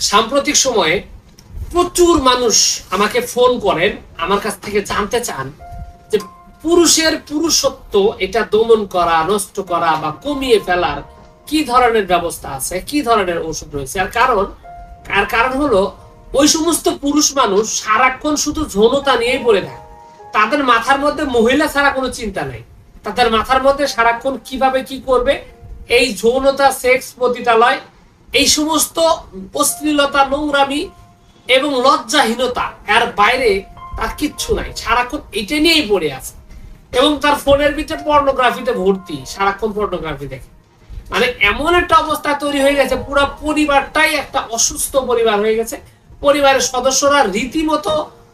সাম্প্রতিক সময়ে প্রচুর মানুষ আমাকে ফোন করেন, আমার কাছ থেকে জানতে চান যে পুরুষের পুরুষত্ব এটা দমন করা, নষ্ট করা বা কমিয়ে ফেলার কি ধরনের ব্যবস্থা আছে, কি ধরনের ওষুধ রয়েছে। আর কারণ হলো ওই সমস্ত পুরুষ মানুষ সারাক্ষণ শুধু যৌনতা নিয়েই পড়ে থাকে। তাদের মাথার মধ্যে মহিলা ছাড়া কোনো চিন্তা নাই। তাদের মাথার মধ্যে সারাক্ষণ কিভাবে কি করবে, এই যৌনতা, সেক্স, পতিতালয়, এই সমস্ত অশ্লীলতা, নোংরামি এবং লজ্জাহীনতা, এর বাইরে তার কিচ্ছু নাই। সারাক্ষণ এটা নিয়েই পড়ে আছে এবং তার ফোনের ভিতরে পর্নোগ্রাফিতে ভর্তি, সারাক্ষণ পর্নোগ্রাফি দেখে। মানে এমন একটা অবস্থা তৈরি হয়ে গেছে, পুরো পরিবারটাই একটা অসুস্থ পরিবার হয়ে গেছে। পরিবারের সদস্যরা রীতিমতো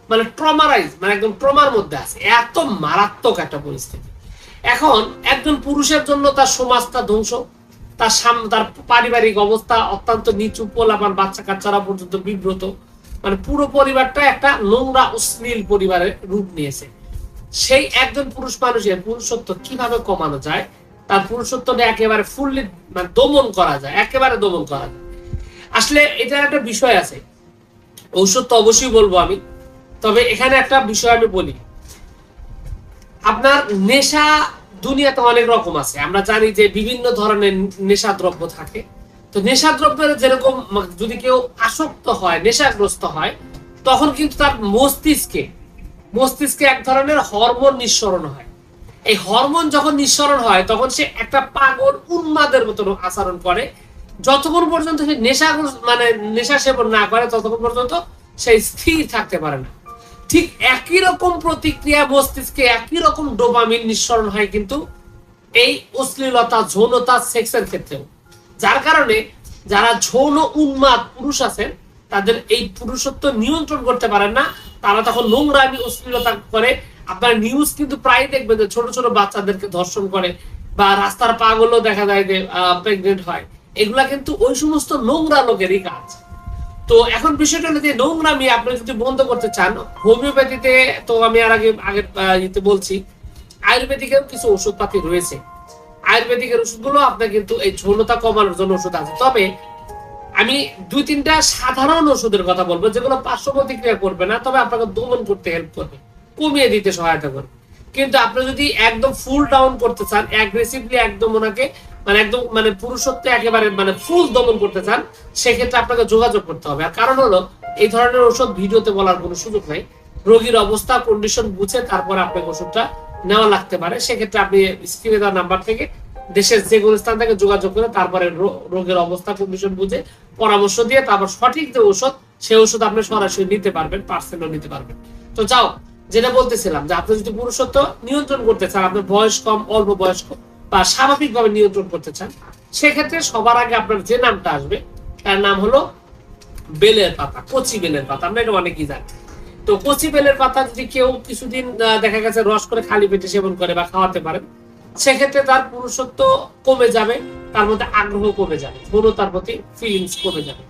মানে ট্রমারাইজ, মানে একদম ট্রমার মধ্যে আছে। এত মারাত্মক একটা পরিস্থিতি। এখন একজন পুরুষের জন্য তার সমাজটা ধ্বংস, তার পারিবারিক অবস্থা অত্যন্ত নিচু, পোলাপান বাচ্চা কাচ্চারা পর্যন্ত বিব্রত। মানে পুরো পরিবারটা একটা নোংরা অশ্লীল পরিবারের রূপ নিয়েছে। সেই একজন পুরুষ মানুষের পুরুষত্ব কিভাবে কমানো যায়, তার পুরুষত্বটা একেবারে ফুললি মানে দমন করা যায়, একেবারে দমন করা যায়। আসলে এটার একটা বিষয় আছে, ঔষধ তো অবশ্যই বলবো আমি, তবে এখানে একটা বিষয় আমি বলি। আপনার নেশা দুনিয়াতে অনেক রকম আছে। আমরা জানি যে বিভিন্ন ধরনের নেশা দ্রব্য থাকে। তো নেশা দ্রব্যের যেরকম যদি কেউ আসক্ত হয়, নেশাগ্রস্ত হয়, তখন কিন্তু তার মস্তিষ্কে এক ধরনের হরমোন নিঃসরণ হয়। এই হরমোন যখন নিঃসরণ হয় তখন সে একটা পাগল উন্মাদের মতো আচরণ করে। যতক্ষণ পর্যন্ত সে নেশা সেবন না করে ততক্ষণ পর্যন্ত সে স্থির থাকতে পারে না। ঠিক একই রকম প্রতিক্রিয়া মস্তিষ্কে, একই রকম ডোপামিন নিঃসরণ হয় কিন্তু এই অশ্লীলতা, যৌনতা, সেক্সের ক্ষেত্রেও। যার কারণে যারা যৌন উন্মাদ পুরুষ আছেন তাদের এই পুরুষত্ব নিয়ন্ত্রণ করতে পারেন না। তারা তখন নোংরামি, অশ্লীলতা করে। আপনার নিউজ কিন্তু প্রায় দেখবেন যে ছোট ছোট বাচ্চাদেরকে ধর্ষণ করে, বা রাস্তার পাগলও দেখা যায় যে প্রেগনেন্ট হয়। এগুলা কিন্তু ওই সমস্ত নোংরা লোকেরই কাজ। তো এখন বিষয়টা হলো যে নোংরামি আপনি যদি বন্ধ করতে চান, হোমিওপ্যাথিতে তো আমি আগের বলছি, আয়ুর্বেদিকের কিছু ওষুধপাতি রয়েছে। আয়ুর্বেদিকের ওষুধগুলো আপনার কিন্তু এই যৌনতা কমানোর জন্য ওষুধ আছে। তবে আমি 2-3টা সাধারণ ওষুধের কথা বলবো যেগুলো পার্শ্ব প্রতিক্রিয়া করবে না, তবে আপনাকে দমন করতে হেল্প করবে, কমিয়ে দিতে সহায়তা করবে। কিন্তু আপনি যদি একদম ফুল ডাউন করতে চান, অ্যাগ্রেসিভলি একদম ওনাকে মানে পুরুষত্ব একেবারে মানে ফুল দমন করতে চান, সেক্ষেত্রে আপনাকে যোগাযোগ করতে হবে। আর কারণ হলো এই ধরনের ওষুধ ভিডিওতে বলার কোনো সুযোগ নাই। রোগীর অবস্থা, কন্ডিশন বুঝে তারপর আপনাকে ওষুধটা নেওয়া লাগতে পারে। সেক্ষেত্রে আপনি স্ক্রিনে দেওয়া নাম্বার থেকে দেশের যে কোনো স্থান থেকে যোগাযোগ করে তারপরে রোগের অবস্থা, কন্ডিশন বুঝে পরামর্শ দিয়ে তারপর সঠিক যে ওষুধ, সেই ওষুধ আপনি সরাসরি নিতে পারবেন, পার্সেলও নিতে পারবেন। তো যাও, যেটা বলতেছিলাম যে আপনি যদি পুরুষত্ব নিয়ন্ত্রণ করতে চান, আপনার বয়স কম, অল্প বয়স্ক বা স্বাভাবিকভাবে নিয়ন্ত্রণ করতে চান, সেক্ষেত্রে সবার আগে আপনার যে নামটা আসবে তার নাম হলো বেলের পাতা, কচি বেলের পাতা। আমরা এটা অনেকেই জানি। তো কচি বেলের পাতা যদি কেউ কিছুদিন দেখা গেছে রস করে খালি পেটে সেবন করে বা খাওয়াতে পারেন, সেক্ষেত্রে তার পুরুষত্ব কমে যাবে, তার মধ্যে আগ্রহ কমে যাবে, যৌনতার প্রতি ফিলিংস কমে যাবে।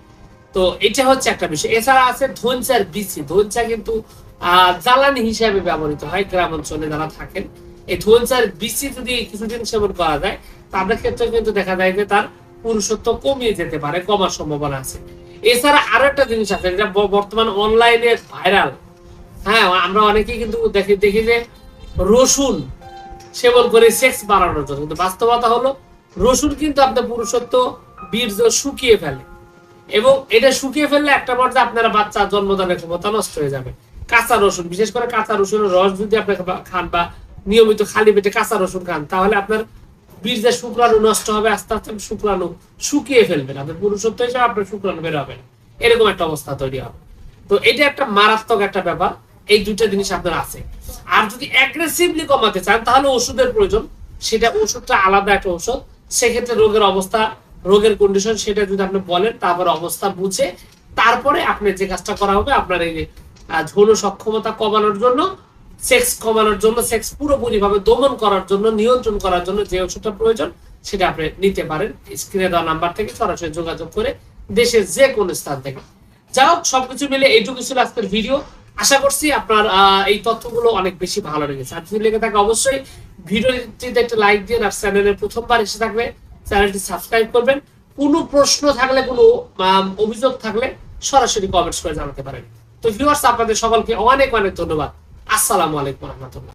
তো এটা হচ্ছে একটা বিষয়। এছাড়া আছে ধনচার বিচি। ধনচা কিন্তু জ্বালানি হিসাবে ব্যবহৃত হয় গ্রাম অঞ্চলে যারা থাকেন। এই ধনচার বিচি যদি কিছুদিন সেবন করা যায়, তাদের ক্ষেত্রে কিন্তু দেখা যায় যে তার পুরুষত্ব কমিয়ে যেতে পারে, কমার সম্ভাবনা আছে। এছাড়া আরো একটা জিনিস আছে যেটা বর্তমান অনলাইনে ভাইরাল। হ্যাঁ, আমরা অনেকেই কিন্তু দেখি যে রসুন সেবন করে সেক্স বাড়ানোর জন্য, কিন্তু বাস্তবতা হলো রসুন কিন্তু আপনার পুরুষত্ব, বীর্য শুকিয়ে ফেলে। এবং এটা শুকিয়ে ফেললে একটা পর্যায়ে আপনারা বাচ্চা জন্মদানের ক্ষমতা নষ্ট হয়ে যাবে। কাঁচা রসুন, বিশেষ করে কাঁচা রসুনের রস যদি আপনি খান বা নিয়মিত খালি পেটে কাঁচা রসুন খান, তাহলে আপনার বীর্যের শুক্রাণু নষ্ট হবে, আস্তে আস্তে শুক্রাণু শুকিয়ে ফেলবেন, আপনার পুরুষত্ব হিসেবে আপনার শুক্রাণু বের হবে না, এরকম একটা অবস্থা তৈরি হবে। তো এটা একটা মারাত্মক একটা ব্যাপার। এই দুইটা জিনিস আপনার আছে। আর যদি অ্যাগ্রেসিভলি কমাতে চান তাহলে ওষুধের প্রয়োজন। সেটা ওষুধটা আলাদা একটা ওষুধ। সেক্ষেত্রে রোগের অবস্থা, রোগের কন্ডিশন সেটা যদি আপনি বলেন, তারপরে অবস্থা বুঝে তারপরে আপনি যে কাজটা করা হবে, আপনার এই যৌন সক্ষমতা কমানোর জন্য, সেক্স কমানোর জন্য, সেক্স পুরোপুরি ভাবে দমন করার জন্য, নিয়ন্ত্রণ করার জন্য যে ওষুধটা প্রয়োজন সেটা আপনি নিতে পারেন স্ক্রিনে দেওয়া নাম্বার থেকে সরাসরি যোগাযোগ করে, দেশের যে কোনো স্থান থেকে। যাই হোক, সবকিছু মিলে এইটুকু ছিল আজকের ভিডিও। আশা করছি আপনার এই তথ্যগুলো অনেক বেশি ভালো লেগেছে। আর যদি লেগে থাকে অবশ্যই ভিডিওটিতে একটা লাইক দিন, আর চ্যানেলে প্রথমবার এসে থাকবে চ্যানেলটি সাবস্ক্রাইব করবেন। কোনো প্রশ্ন থাকলে, কোনো অভিযোগ থাকলে সরাসরি কমেন্টস করে জানাতে পারেন। তো ভিউয়ার্স, আপনাদের সকলকে অনেক অনেক ধন্যবাদ। আসসালামু আলাইকুম রহমতুল্লাহ।